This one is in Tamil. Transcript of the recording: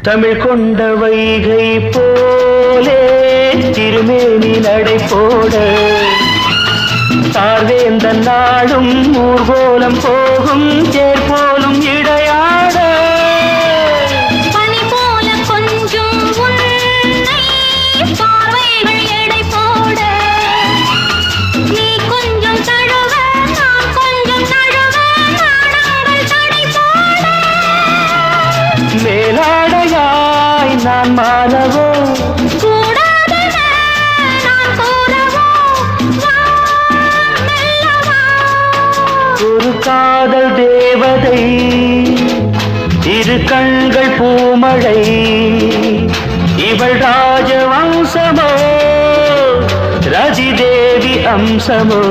தமிழ் கொண்ட வைகை போலே திருமேனி நடை போட சார்வேந்த நாடும் ஊர்கோலம் போகும் தேர் போலும் இடையாட பனி போல கொஞ்சம் உன்னை பார்வைகள் எடை போட நீ கொஞ்சம் தழுவ நான் கொஞ்சம் தழுவ நாடங்கள் தடை போட மேலாடையாய் நான் மாறவோ கூடாதென நான் கூறவோ வா மெல்லவா ஒரு காதல் தேவதை இரு கண்கள் பூமழை இவள் ராஜவம்சமோ ரஜிதேவி அம்சமோ